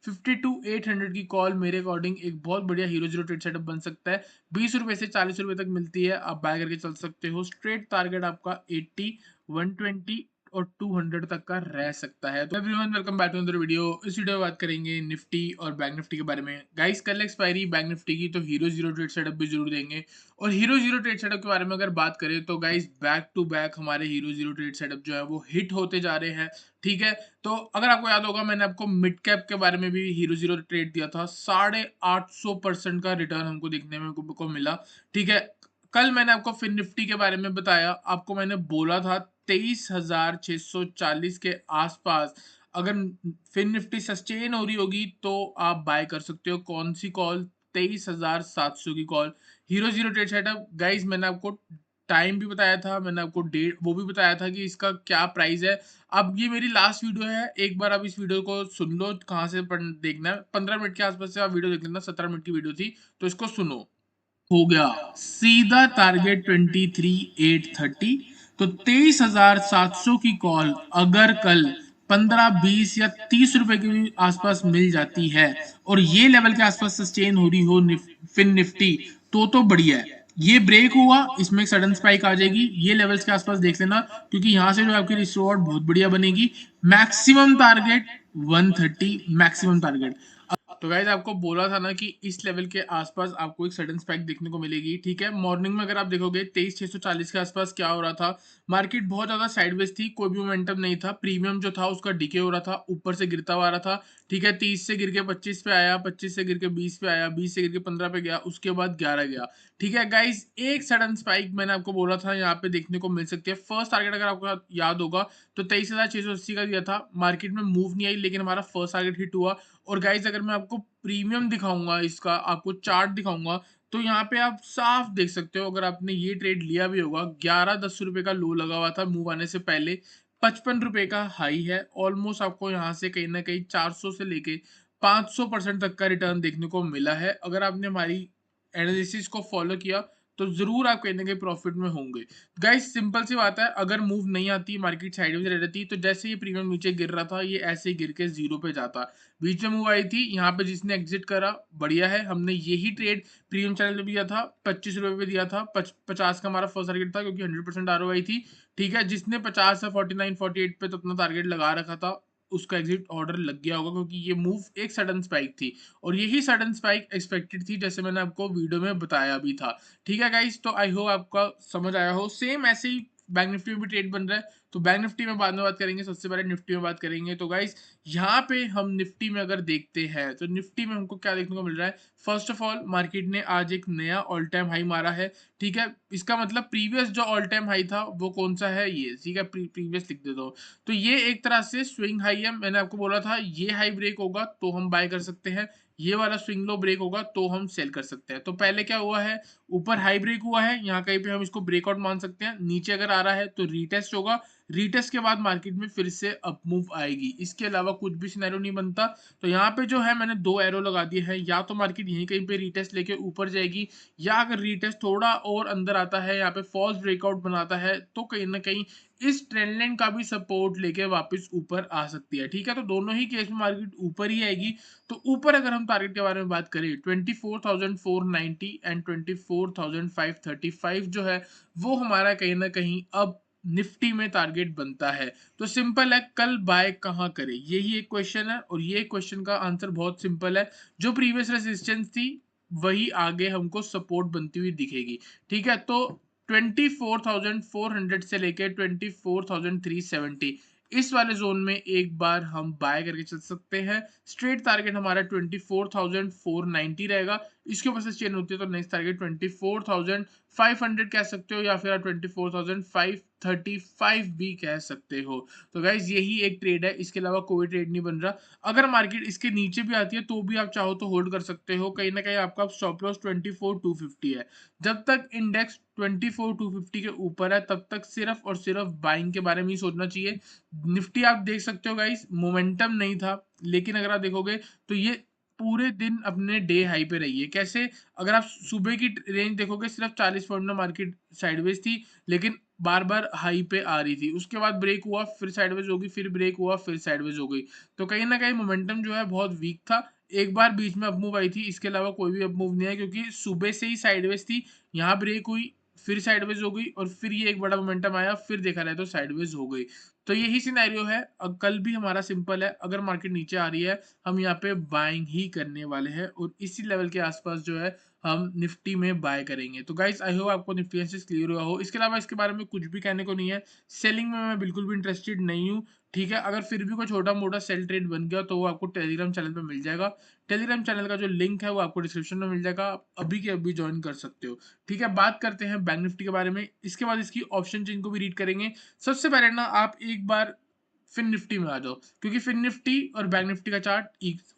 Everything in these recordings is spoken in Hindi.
52,800 की कॉल मेरे अकॉर्डिंग एक बहुत बढ़िया हीरो जीरो ट्रेड सेटअप बन सकता है। 20 रुपए से 40 रुपए तक मिलती है, आप बाय करके चल सकते हो। स्ट्रेट टारगेट आपका 80, 120 और 200 तक का रह सकता है। तो everyone, welcome back to another video. इस वीडियो में बात करेंगे निफ्टी और बैंक निफ्टी के बारे में। गाइस, कल एक्सपायरी बैंक निफ्टी की, तो हीरो जीरो ट्रेड सेटअप भी जरूर देंगे। और हीरो जीरो ट्रेड सेटअप के बारे में अगर बात करें तो गाइस, बैक टू बैक हमारे हीरो जीरो ट्रेड सेटअप जो है वो हिट होते जा रहे हैं। ठीक है, तो अगर आपको याद होगा, मैंने आपको मिड कैप के बारे में भी हीरो जीरो ट्रेड दिया था। 850% का रिटर्न हमको देखने में को मिला। ठीक है, कल मैंने आपको फिन निफ्टी के बारे में बताया। आपको मैंने बोला था 23,640 के आसपास अगर फिन निफ्टी सस्टेन हो रही होगी तो आप बाय कर सकते हो। कौन सी कॉल? 23,700 की call, hero zero trade setup. Guys, मैंने आपको टाइम भी बताया था, मैंने आपको डेट वो भी बताया था कि इसका क्या प्राइस है। अब ये मेरी लास्ट वीडियो है, एक बार आप इस वीडियो को सुन लो। कहाँ से देखना है? 15 मिनट के आसपास से आप वीडियो देख लेना। 17 मिनट की वीडियो थी, तो इसको सुनो। हो गया सीधा टारगेट 23,830। तो 23,700 की कॉल अगर कल 15, 20 या 30 रुपए के भी आसपास मिल जाती है और ये लेवल के आसपास सस्टेन हो रही हो फिन निफ्टी, तो बढ़िया है। ये ब्रेक हुआ, इसमें एक सडन स्पाइक आ जाएगी। ये लेवल्स के आसपास देख लेना, क्योंकि यहां से जो आपकी रिस्टोर बहुत बढ़िया बनेगी। Maximum target 130, maximum target. तो गाइज, आपको बोला था ना कि इस लेवल के आसपास आपको एक सडन स्पाइक देखने को मिलेगी। ठीक है, मॉर्निंग में अगर आप देखोगे 23,640 के आसपास क्या हो रहा था, मार्केट बहुत ज्यादा साइडवेज थी, कोई भी मोमेंटम नहीं था। प्रीमियम जो था उसका डिके हो रहा था, ऊपर से गिरता हुआ आ रहा था। ठीक है, 30 से गिर के 25 पे आया, 25 से गिर के 20 पे आया, 20 से गिर के 15 पे गया, उसके बाद 11 गया। ठीक है गाइज, एक सडन स्पाइक मैंने आपको बोला था यहाँ पे देखने को मिल सकती है। फर्स्ट टारगेट अगर आपको याद होगा तो 23,680 का दिया था। मार्केट में मूव नहीं आई, लेकिन हमारा फर्स्ट टारगेट हिट हुआ। और गाइज, अगर मैं आपको प्रीमियम दिखाऊंगा, इसका आपको चार्ट दिखाऊंगा, तो यहाँ पे आप साफ देख सकते हो। अगर आपने ये ट्रेड लिया भी होगा, 11-10 रुपए का लो लगा हुआ था मूव आने से पहले, 55 रुपए का हाई है। ऑलमोस्ट आपको यहाँ से कहीं ना कहीं 400 से लेके 500% तक का रिटर्न देखने को मिला है। अगर आपने हमारी एनालिसिस को फॉलो किया तो जरूर आप कहीं ना कहीं प्रॉफिट में होंगे। गाइस, सिंपल सी बात है, अगर मूव नहीं आती, मार्केट साइडवेज रह रहती, तो जैसे ये प्रीमियम नीचे गिर रहा था, ये ऐसे ही गिर के जीरो पे जाता। बीच में मूव आई थी, यहाँ पे जिसने एग्जिट करा बढ़िया है। हमने यही ट्रेड प्रीमियम चैनल पे दिया था, 25 रुपए पे दिया था। 50 का हमारा फर्स्ट टारगेट था, क्योंकि 100% आरओआई थी। ठीक है, जिसने 50 से 49, 48 पे तो अपना टारगेट लगा रखा था, उसका एग्जिट ऑर्डर लग गया होगा, क्योंकि ये मूव एक सडन स्पाइक थी। और यही सडन स्पाइक एक्सपेक्टेड थी, जैसे मैंने आपको वीडियो में बताया भी था। ठीक है गाइस, तो आई होप आपका समझ आया हो। सेम ऐसे ही बैंक निफ्टी में भी ट्रेड बन रहा है, तो बैंक निफ्टी में बाद में बात करेंगे। सबसे पहले निफ्टी में बात करेंगे। तो गाइस, यहाँ पे हम निफ्टी में अगर देखते हैं तो निफ्टी में हमको क्या देखने को मिल रहा है। फर्स्ट ऑफ ऑल, मार्केट ने आज एक नया ऑल टाइम हाई मारा है। ठीक है, इसका मतलब प्रीवियस जो ऑल टाइम हाई था वो कौन सा है? ये ठीक है, प्रीवियस लिख देता हूँ। तो ये एक तरह से स्विंग हाई है। मैंने आपको बोला था ये हाई ब्रेक होगा तो हम बाय कर सकते हैं, ये वाला स्विंग लो ब्रेक होगा तो हम सेल कर सकते हैं। तो पहले क्या हुआ है, ऊपर हाई ब्रेक हुआ है, यहाँ कहीं पे हम इसको ब्रेकआउट मान सकते हैं। नीचे अगर आ रहा है तो रीटेस्ट होगा, रीटेस्ट के बाद मार्केट में फिर से अप मूव आएगी। इसके अलावा कुछ भी सिनेरियो नहीं बनता। तो यहाँ पे जो है मैंने दो एरो लगा दिए हैं, या तो मार्केट यहीं कहीं पे रीटेस्ट लेके ऊपर जाएगी, या अगर रीटेस्ट थोड़ा और अंदर आता है, यहाँ पे फॉल्स ब्रेकआउट बनाता है, तो कहीं ना कहीं इस ट्रेंड लाइन का भी सपोर्ट लेके वापस ऊपर आ सकती है। ठीक है, तो दोनों ही केस में मार्केट ऊपर ही आएगी। तो ऊपर अगर हम टारगेट के बारे में बात करें, 24,490 एंड 24,535 जो है, वो हमारा कहीं ना कहीं अब निफ्टी में टारगेट बनता है। तो सिंपल है, कल बाय कहां करें, यही एक क्वेश्चन है। और ये क्वेश्चन का आंसर बहुत सिंपल है, जो प्रीवियस रेजिस्टेंस थी वही आगे हमको सपोर्ट बनती हुई दिखेगी। ठीक है, तो 24,400 से लेके 24,370, इस वाले जोन में एक बार हम बाय करके चल सकते हैं। स्ट्रेट टारगेट हमारा 24,490 रहेगा। इसके ऊपर से चेन होती है तो नेक्स्ट टारगेट 24,500 कह सकते हो, या फिर आप 24,535 भी कह सकते हो। तो गाइज, यही एक ट्रेड है, इसके अलावा कोई ट्रेड नहीं बन रहा। अगर मार्केट इसके नीचे भी आती है तो भी आप चाहो तो होल्ड कर सकते हो। कहीं ना कहीं आपका स्टॉप लॉस 24,250 है। जब तक इंडेक्स 24,250 के ऊपर है, तब तक सिर्फ और सिर्फ बाइंग के बारे में ही सोचना चाहिए। निफ्टी आप देख सकते हो गाइस, मोमेंटम नहीं था, लेकिन अगर आप देखोगे तो ये पूरे दिन अपने डे हाई पे रही है। कैसे? अगर आप सुबह की रेंज देखोगे सिर्फ 40 पॉइंट में मार्केट साइडवेज थी, लेकिन बार-बार हाई पे आ रही थी। उसके बाद ब्रेक हुआ, फिर साइडवेज हो गई, फिर ब्रेक हुआ, फिर साइडवेज हो गई। तो कहीं न कहीं मोमेंटम जो है बहुत वीक था। एक बार बीच में अप मूव आई थी, इसके अलावा कोई भी अप मूव नहीं है, क्योंकि सुबह से ही साइडवेज थी, यहाँ ब्रेक हुई, फिर साइडवेज हो गई और फिर ये एक बड़ा मोमेंटम आया, फिर देखा जाए तो साइडवेज हो गई। तो यही सिनेरियो है। कल भी हमारा सिंपल है, अगर मार्केट नीचे आ रही है, हम यहाँ पे बाइंग ही करने वाले हैं और इसी लेवल के आसपास जो है हम निफ्टी में बाय करेंगे। तो गाइस आई होप आपको निफ्टी एनालिसिस क्लियर हुआ हो। इसके अलावा इसके बारे में कुछ भी कहने को नहीं है। सेलिंग में मैं बिल्कुल भी इंटरेस्टेड नहीं हूँ। ठीक है, अगर फिर भी कोई छोटा मोटा सेल ट्रेड बन गया तो वो आपको टेलीग्राम चैनल पे मिल जाएगा। टेलीग्राम चैनल का जो लिंक है वो आपको डिस्क्रिप्शन में मिल जाएगा, आप अभी के अभी ज्वाइन कर सकते हो। ठीक है, बात करते हैं बैंक निफ्टी के बारे में, इसके बाद इसकी ऑप्शन चेन को भी रीड करेंगे। सबसे पहले ना आप एक बार फिन निफ्टी में आ जाओ, क्योंकि फिन निफ्टी और बैंक निफ्टी का चार्ट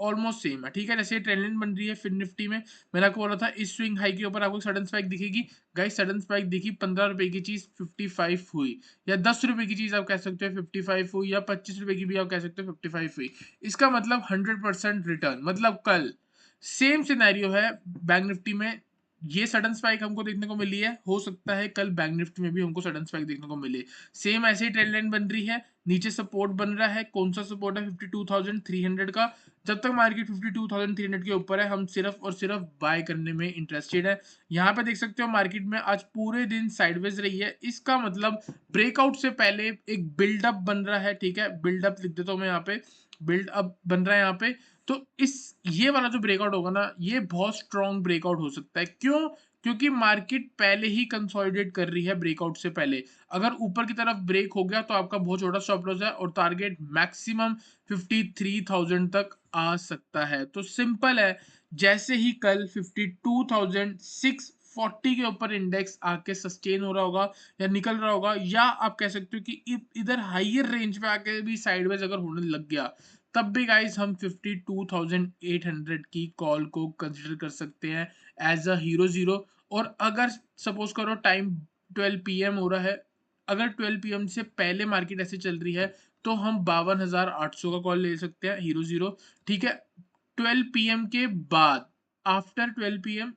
ऑलमोस्ट सेम है। ठीक है, जैसे ट्रेंड लाइन बन रही है फिन निफ्टी में, मैंने आपको बोला था इस स्विंग हाई के ऊपर आपको सडन स्पाइक दिखेगी। गाइस सडन स्पाइक दिखी, 15 रुपए की चीज 55 हुई, या 10 रुपए की चीज आप कह सकते हो 55 हुई, या 25 रुपए की भी आप कह सकते हो 55 हुई। इसका मतलब 100% रिटर्न, मतलब कल सेम सिनेरियो है बैंक निफ्टी में। ये सडन स्पाइक हमको देखने को मिली है, हो सकता है कल बैंक निफ्टी में भी हमको सडन स्पाइक देखने को मिले। सेम ऐसे ही ट्रेंड लाइन बन रही है, नीचे सपोर्ट बन रहा है। कौन सा सपोर्ट है? 52,300 का। जब तक मार्केट 52,300 के ऊपर है, हम सिर्फ और सिर्फ बाय करने में इंटरेस्टेड है। यहाँ पे देख सकते हो मार्केट में आज पूरे दिन साइडवेज रही है, इसका मतलब ब्रेकआउट से पहले एक बिल्डअप बन रहा है। ठीक है, बिल्डअप लिख देता हूँ मैं यहाँ पे, बिल्डअप बन रहा है यहाँ पे। तो इस ये वाला जो ब्रेकआउट होगा ना, ये बहुत स्ट्रॉन्ग ब्रेकआउट हो सकता है। क्यों? क्योंकि मार्केट पहले ही कंसोलिडेट कर रही है ब्रेकआउट से पहले। अगर ऊपर की तरफ ब्रेक हो गया तो आपका बहुत छोटा स्टॉप लॉस है और टारगेट मैक्सिमम 53,000 तक आ सकता है। तो सिंपल है, जैसे ही कल 52,640 के ऊपर इंडेक्स आके सस्टेन हो रहा होगा या निकल रहा होगा, या आप कह सकते हो कि इधर हाइयर रेंज पे आके भी साइडवेज अगर होने लग गया, तब भी गाइस हम 52,800 की कॉल को कंसिडर कर सकते हैं एज अ हीरो जीरो। और अगर सपोज करो टाइम 12 पीएम हो रहा है, अगर 12 पीएम से पहले मार्केट ऐसे चल रही है, तो हम 52,800 का कॉल ले सकते हैं हीरो जीरो। ठीक है, 12 पीएम के बाद, आफ्टर 12 पीएम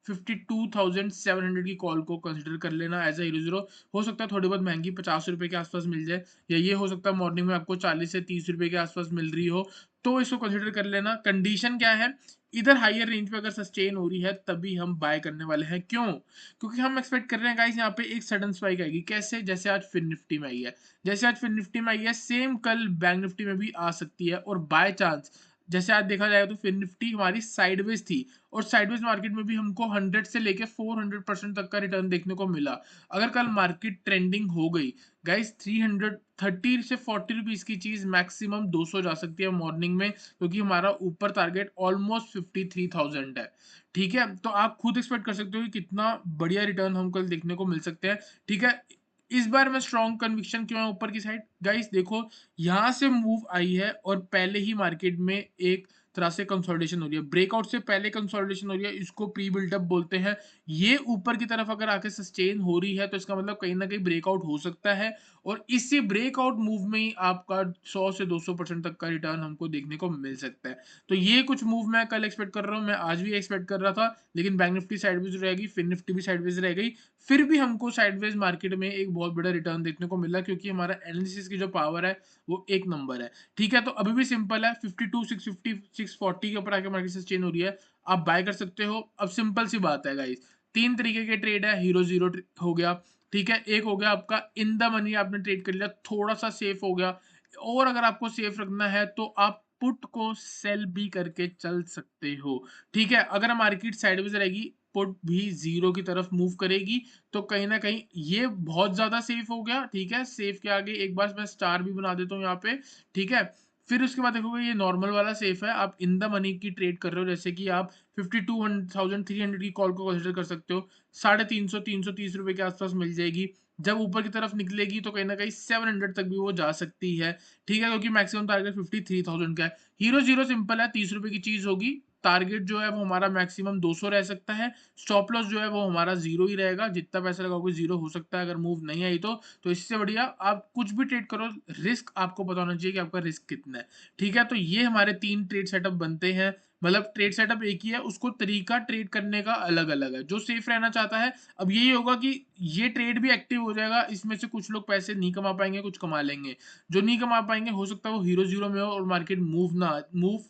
52,700 की कॉल को कंसिडर कर लेना एज अ हीरो जीरो। हो सकता है थोड़ी बहुत महंगी 50 रुपए के आसपास मिल जाए, या ये हो सकता है मॉर्निंग में आपको 40 से 30 रुपए के आसपास मिल रही हो, तो इसको कंसिडर कर लेना। कंडीशन क्या है? इधर हाइयर रेंज पे अगर सस्टेन हो रही है तभी हम बाय करने वाले हैं। क्यों? क्योंकि हम एक्सपेक्ट कर रहे हैं गाइस यहाँ पे एक सडन स्पाइक आएगी। कैसे? जैसे आज फिन निफ्टी में आई है, जैसे आज फिन निफ्टी में आई है, सेम कल बैंक निफ्टी में भी आ सकती है। और बाय चांस जैसे आज देखा जाए तो फिन निफ्टी हमारी साइडवेज थी, और साइडवेज मार्केट में भी हमको 100 से लेके 400% तक का रिटर्न देखने को मिला। अगर कल मार्केट ट्रेंडिंग हो गई गाइस, 330 से 40 रुपीज की चीज मैक्सिमम 200 जा सकती है मॉर्निंग में, क्योंकि हमारा ऊपर टारगेट ऑलमोस्ट 53,000 है। ठीक है, तो आप खुद एक्सपेक्ट कर सकते हो कि कितना बढ़िया रिटर्न हम कल देखने को मिल सकते हैं। ठीक है, इस बार मैं स्ट्रॉन्ग कन्विक्शन क्यों है ऊपर की साइड? गाइस देखो, यहाँ से मूव आई है और पहले ही मार्केट में एक तरह से कंसोलिडेशन हो रही है, ब्रेकआउट से पहले कंसोलिडेशन हो रही है, इसको प्री बिल्डअप बोलते हैं। ये ऊपर की तरफ अगर आके सस्टेन हो रही है तो इसका मतलब कहीं ना कहीं ब्रेकआउट हो सकता है, और इसी ब्रेकआउट मूव में ही आपका 100 से 200% तक का रिटर्न हमको देखने को मिल सकता है। तो ये कुछ मूव मैं कल एक्सपेक्ट कर रहा हूँ, मैं आज भी एक्सपेक्ट कर रहा था, लेकिन बैंक निफ्टी साइडवेज रहेगी, फिर निफ्टी भी साइडवेज रह गई, फिर भी हमको साइडवेज मार्केट में एक बहुत बड़ा रिटर्न देखने को मिला, क्योंकि हमारा एनालिसिस की जो पावर है वो एक नंबर है। ठीक है, तो अभी भी सिंपल है, 52,650 640 के ऊपर आके मार्केट सस्टेन हो रही है, आप बाय कर सकते हो। अब सिंपल सी बात है गाइस, तीन तरीके के ट्रेड है, हीरो जीरो हो गया। ठीक है, एक हो गया आपका इन द मनी, आपने ट्रेड कर लिया, थोड़ा सा सेफ हो गया। और अगर आपको सेफ रखना है तो आप पुट को सेल भी करके चल सकते हो। ठीक है, अगर मार्केट साइडवेज रहेगी, पुट भी जीरो की तरफ मूव करेगी, तो कहीं ना कहीं ये बहुत ज्यादा सेफ हो गया। ठीक है, सेफ के आगे एक बार मैं स्टार भी बना देता हूँ यहाँ पे। ठीक है, फिर उसके बाद देखोगे ये नॉर्मल वाला सेफ है, आप इन द मनी की ट्रेड कर रहे हो, जैसे कि आप 52,300 की कॉल को कंसिडर कर सकते हो, 350 330 रुपए के आसपास मिल जाएगी। जब ऊपर की तरफ निकलेगी तो कहीं ना कहीं 700 तक भी वो जा सकती है। ठीक है, क्योंकि मैक्सिमम टारगेट 53,000 का है। हीरो जीरो सिंपल है, 30 रुपए की चीज होगी। टारगेट जो है वो हमारा मैक्सिमम 200 रह सकता है। स्टॉप लॉस जो है वो हमारा जीरो ही रहेगा, जितना पैसा लगाओगे जीरो हो सकता है अगर मूव नहीं आई तो इससे बढ़िया आप कुछ भी ट्रेड करो, रिस्क आपको पता होना चाहिए कि आपका रिस्क कितना है। ठीक है, तो ये हमारे 3 ट्रेड सेटअप बनते हैं। मतलब ट्रेड सेटअप एक ही है, उसको तरीका ट्रेड करने का अलग अलग है। जो सेफ रहना चाहता है, अब यही होगा कि ये ट्रेड भी एक्टिव हो जाएगा, इसमें से कुछ लोग पैसे नहीं कमा पाएंगे, कुछ कमा लेंगे। जो नहीं कमा पाएंगे हो सकता है वो हीरो जीरो में हो और मार्केट मूव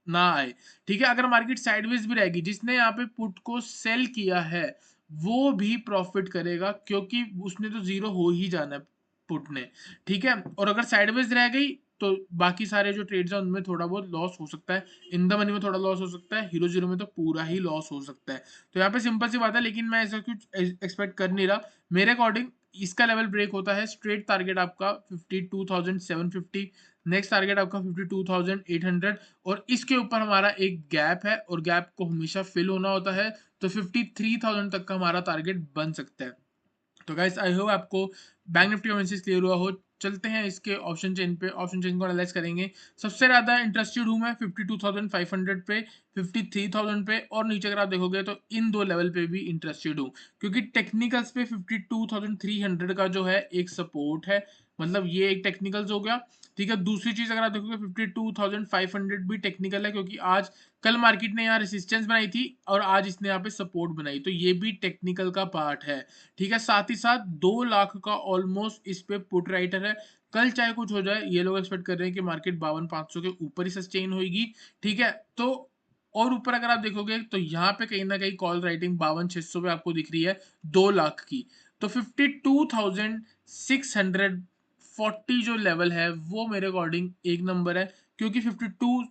ना आए। ठीक है, अगर मार्केट साइडवेज भी रहेगी, जिसने यहाँ पे पुट को सेल किया है वो भी प्रॉफिट करेगा, क्योंकि उसने तो जीरो हो ही जाना है पुट ने। ठीक है, और अगर साइडवेज रह गई तो बाकी सारे जो ट्रेड्स हैं उनमें थोड़ा बहुत लॉस हो सकता है। इन द मनी में थोड़ा लॉस हो सकता है, हीरो जीरो में तो पूरा ही लॉस हो सकता है। तो यहाँ पे सिंपल सी बात है, लेकिन मैं ऐसा कुछ एक्सपेक्ट कर नहीं रहा। मेरे अकॉर्डिंग इसका लेवल ब्रेक होता है, स्ट्रेट टारगेट आपका 52,750, नेक्स्ट टारगेट आपका 52,800, और इसके ऊपर हमारा एक गैप है और गैप को हमेशा फिल होना होता है। तो 53,000 तक का हमारा टारगेट बन सकता है। तो गाइस आई होप आपको बैंक निफ्टी का मैसेज क्लियर हुआ हो। चलते हैं इसके ऑप्शन चेन पे, ऑप्शन चेन को एनालाइज करेंगे। सबसे ज्यादा इंटरेस्टेड हूं मैं 52,500 पे, 53,000 पे, और नीचे अगर आप देखोगे तो इन दो लेवल पे भी इंटरेस्टेड हूँ, क्योंकि टेक्निकल्स पे 52,300 का जो है एक सपोर्ट है। मतलब ये एक टेक्निकल्स हो गया। ठीक है, दूसरी चीज अगर आप देखोगे 52,500 भी टेक्निकल है, क्योंकि आज कल मार्केट ने यहाँ रेसिस्टेंस बनाई थी और आज इसने यहाँ पे सपोर्ट बनाई, तो ये भी टेक्निकल का पार्ट है। ठीक है, साथ ही साथ 2 लाख का ऑलमोस्ट इस पे पुट राइटर है। कल चाहे कुछ हो जाए, ये लोग एक्सपेक्ट कर रहे हैं कि मार्केट 52,500 के ऊपर ही सस्टेन होगी। ठीक है, तो और ऊपर अगर आप देखोगे तो यहाँ पे कहीं ना कहीं कॉल राइटिंग 52,600 पे आपको दिख रही है 2 लाख की। तो 52,640 जो लेवल है वो मेरे अकॉर्डिंग एक नंबर है, क्योंकि 52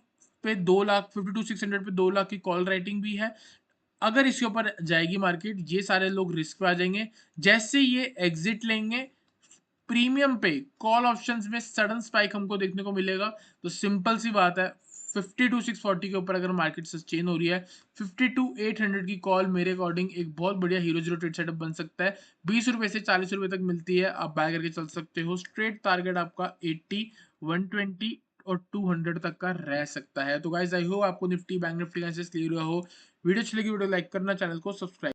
पे 2 लाख, 52,600 पे 2 लाख की कॉल राइटिंग भी है। अगर इसके ऊपर जाएगी मार्केट, ये सारे लोग रिस्क पे आ जाएंगे। जैसे ये एग्जिट लेंगे, प्रीमियम पे कॉल ऑप्शंस में सडन स्पाइक हमको देखने को मिलेगा। तो सिंपल सी बात है, 52,640 के ऊपर अगर मार्केट सस्टेन हो रही है, 52,800 की कॉल मेरे अकॉर्डिंग एक बहुत बढ़िया हीरो जीरो ट्रेड सेटअप बन सकता है। 20 रुपए से 40 रुपए तक मिलती है, आप बाय करके चल सकते हो। स्ट्रेट टारगेट आपका 80, 120 और 200 तक का रह सकता है। तो गाइस आई होप आपको निफ्टी बैंक निफ्टी का क्लियर हुआ हो। वीडियो अच्छी लगी, वीडियो लाइक करना, चैनल को सब्सक्राइब